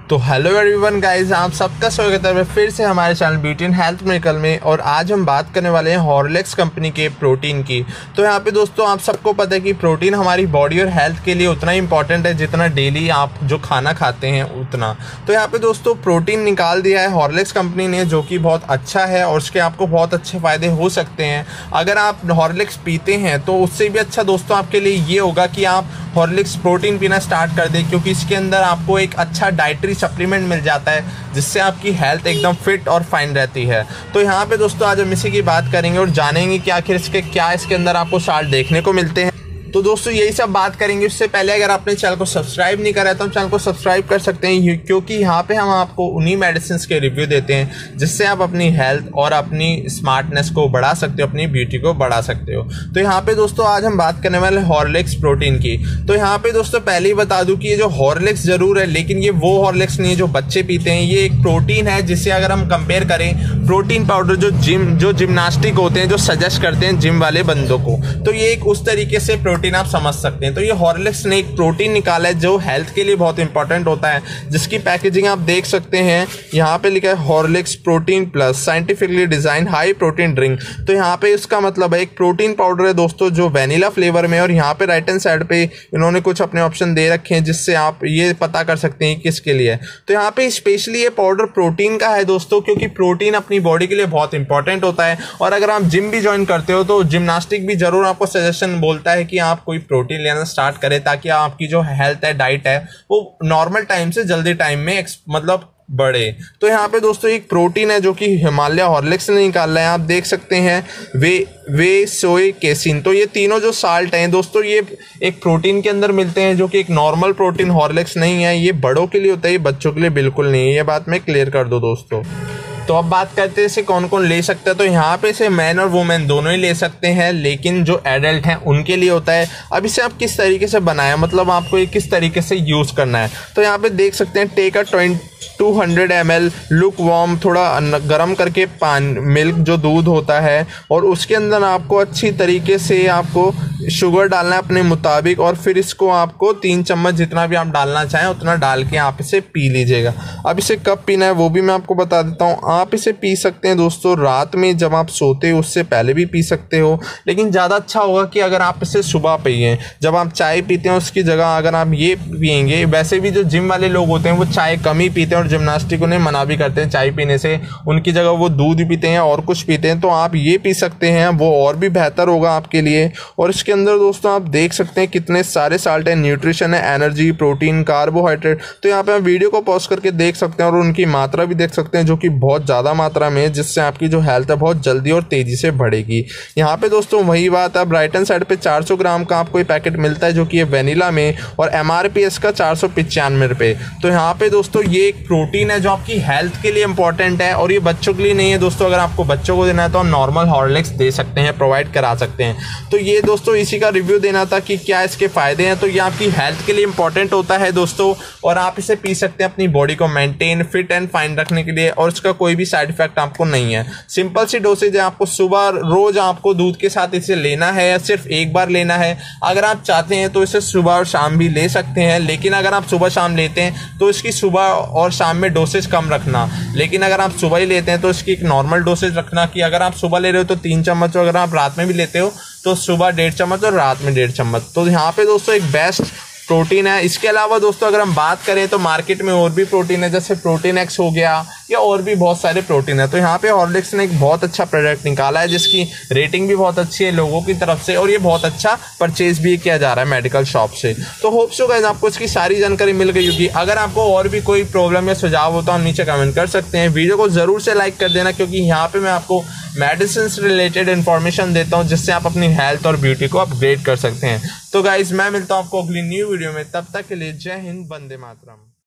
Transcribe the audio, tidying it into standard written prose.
तो hello everyone guys, आप सबका स्वागत है फिर से हमारे channel beauty and health medical में। और आज हम बात करने वाले हैं हॉर्लिक्स कंपनी के प्रोटीन की। तो यहाँ पे दोस्तों आप सबको पता है कि प्रोटीन हमारी बॉडी और हेल्थ के लिए उतना ही इंपॉर्टेंट है जितना डेली आप जो खाना खाते हैं उतना। तो यहाँ पे दोस्तों प्रोटीन निकाल दिया है हॉर्लिक्स कंपनी ने, जो कि बहुत अच्छा है और उसके आपको बहुत अच्छे फ़ायदे हो सकते हैं। अगर आप हॉर्लिक्स पीते हैं तो उससे भी अच्छा दोस्तों आपके लिए ये होगा कि आप हॉर्लिक्स प्रोटीन पीना स्टार्ट कर दें, क्योंकि इसके अंदर आपको एक अच्छा डाइटरी सप्लीमेंट मिल जाता है जिससे आपकी हेल्थ एकदम फिट और फाइन रहती है। तो यहाँ पे दोस्तों आज हम इसी की बात करेंगे और जानेंगे कि आखिर इसके अंदर आपको साल्ट देखने को मिलते हैं। तो दोस्तों यही सब बात करेंगे। उससे पहले अगर आपने चैनल को सब्सक्राइब नहीं करा है तो हम चैनल को सब्सक्राइब कर सकते हैं, क्योंकि यहाँ पे हम आपको उन्हीं मेडिसिन के रिव्यू देते हैं जिससे आप अपनी हेल्थ और अपनी स्मार्टनेस को बढ़ा सकते हो, अपनी ब्यूटी को बढ़ा सकते हो। तो यहाँ पे दोस्तों आज हम बात करने वाले हॉर्लिक्स प्रोटीन की। तो यहाँ पे दोस्तों पहले ही बता दूं कि ये जो हॉर्लिक्स जरूर है, लेकिन ये वो हॉर्लिक्स नहीं है जो बच्चे पीते हैं। ये एक प्रोटीन है जिससे अगर हम कंपेयर करें प्रोटीन पाउडर जो जिम्नास्टिक होते हैं, जो सजेस्ट करते हैं जिम वाले बंदों को, तो ये एक उस तरीके से प्रोटीन आप समझ सकते हैं। तो ये हॉर्लिक्स ने एक प्रोटीन निकाला है जो हेल्थ के लिए बहुत इंपॉर्टेंट होता है, जिसकी पैकेजिंग आप देख सकते हैं। यहाँ पे लिखा है Horlicks protein plus scientifically design high protein drink. तो यहाँ पे इसका मतलब है एक प्रोटीन पाउडर है दोस्तों जो वेनिला फ्लेवर में, और यहाँ पे राइट हैंड साइड पे इन्होंने कुछ अपने ऑप्शन दे रखे हैं जिससे आप ये पता कर सकते हैं किसके लिए है। तो यहाँ पे स्पेशली ये पाउडर प्रोटीन का है दोस्तों, क्योंकि प्रोटीन अपनी बॉडी के लिए बहुत इंपॉर्टेंट होता है। और अगर आप जिम भी ज्वाइन करते हो तो जिम्नास्टिक भी जरूर आपको सजेशन बोलता है कि आप कोई प्रोटीन लेना स्टार्ट करें, ताकि आपकी जो हेल्थ है, डाइट है, वो नॉर्मल टाइम से जल्दी टाइम में मतलब बढ़े। तो यहाँ पे दोस्तों एक प्रोटीन है जो कि हिमालय हॉर्लिक्स ने निकाला है। आप देख सकते हैं वे सोए केसिन। तो ये तीनों जो साल्ट हैं दोस्तों, ये एक प्रोटीन के अंदर मिलते हैं जो कि एक नॉर्मल प्रोटीन हॉर्लिक्स नहीं है। ये बड़ों के लिए होता है, ये बच्चों के लिए बिल्कुल नहीं है। ये बात मैं क्लियर कर दूं दोस्तों। तो अब बात करते हैं इसे कौन कौन ले सकता है। तो यहाँ पे इसे मैन और वुमेन दोनों ही ले सकते हैं, लेकिन जो एडल्ट हैं उनके लिए होता है। अब इसे आप किस तरीके से बनाया, मतलब आपको ये किस तरीके से यूज़ करना है। तो यहाँ पे देख सकते हैं take a 200 ml lukewarm, थोड़ा गर्म करके मिल्क जो दूध होता है, और उसके अंदर आपको अच्छी तरीके से आपको शुगर डालना है अपने मुताबिक, और फिर इसको आपको 3 चम्मच जितना भी आप डालना चाहें उतना डाल के आप इसे पी लीजिएगा। अब इसे कब पीना है वो भी मैं आपको बता देता हूँ। आप इसे पी सकते हैं दोस्तों रात में जब आप सोते हो उससे पहले भी पी सकते हो, लेकिन ज़्यादा अच्छा होगा कि अगर आप इसे सुबह पिए। जब आप चाय पीते हैं उसकी जगह अगर आप ये पियेंगे, वैसे भी जो जिम वाले लोग होते हैं वो चाय कम ही पीते हैं और जिम्नास्टिक उन्हें मना भी करते हैं चाय पीने से, उनकी जगह वो दूध पीते हैं और कुछ पीते हैं। तो आप ये पी सकते हैं, वो और भी बेहतर होगा आपके लिए। और इसके अंदर दोस्तों आप देख सकते हैं कितने सारे साल्ट है, न्यूट्रिशन है, एनर्जी, प्रोटीन, कार्बोहाइड्रेट। तो यहाँ पे आप वीडियो को पॉज करके देख सकते हैं और उनकी मात्रा भी देख सकते हैं जो कि बहुत ज़्यादा मात्रा में है, जिससे आपकी जो हेल्थ है बहुत जल्दी और तेज़ी से बढ़ेगी। यहाँ पे दोस्तों वही बात, अब राइट हैंड साइड पे 400 ग्राम का आपको ये पैकेट मिलता है जो कि ये वेनिला में, और MRP इसका 495 रुपये। तो यहाँ पे दोस्तों ये एक प्रोटीन है जो आपकी हेल्थ के लिए इंपॉर्टेंट है, और ये बच्चों के लिए नहीं है दोस्तों। अगर आपको बच्चों को देना है तो हम नॉर्मल हॉर्लिक्स दे सकते हैं, प्रोवाइड करा सकते हैं। तो ये दोस्तों इसी का रिव्यू देना था कि क्या इसके फायदे हैं। तो ये आपकी हेल्थ के लिए इंपॉर्टेंट होता है दोस्तों, और आप इसे पी सकते हैं अपनी बॉडी को मेंटेन, फिट एंड फाइन रखने के लिए, और इसका कोई भी साइड इफेक्ट आपको नहीं है। सिंपल सी डोसेज है, आपको सुबह रोज आपको दूध के साथ इसे लेना है या सिर्फ एक बार लेना है। अगर आप चाहते हैं तो इसे सुबह और शाम भी ले सकते हैं, लेकिन अगर आप सुबह शाम लेते हैं तो इसकी सुबह और शाम में डोसेज कम रखना। लेकिन अगर आप सुबह ही लेते हैं तो इसकी एक नॉर्मल डोसेज रखना कि अगर आप सुबह ले रहे हो तो 3 चम्मच, और अगर आप रात में भी लेते हो तो सुबह 1.5 चम्मच और रात में 1.5 चम्मच। तो यहाँ पे दोस्तों एक बेस्ट प्रोटीन है। इसके अलावा दोस्तों अगर हम बात करें तो मार्केट में और भी प्रोटीन है, जैसे प्रोटीन एक्स हो गया या और भी बहुत सारे प्रोटीन है। तो यहाँ पे हॉर्लिक्स ने एक बहुत अच्छा प्रोडक्ट निकाला है जिसकी रेटिंग भी बहुत अच्छी है लोगों की तरफ से, और ये बहुत अच्छा परचेज भी किया जा रहा है मेडिकल शॉप से। तो होप सो गाइस आपको इसकी सारी जानकारी मिल गई होगी। अगर आपको और भी कोई प्रॉब्लम या सुझाव हो तो हम नीचे कमेंट कर सकते हैं। वीडियो को जरूर से लाइक कर देना, क्योंकि यहाँ पे मैं आपको मेडिसिन से रिलेटेड इन्फॉर्मेशन देता हूँ जिससे आप अपनी हेल्थ और ब्यूटी को अपग्रेड कर सकते हैं। तो गाइज मैं मिलता हूँ आपको अगली न्यू वीडियो में, तब तक के लिए जय हिंद, वंदे मातरम।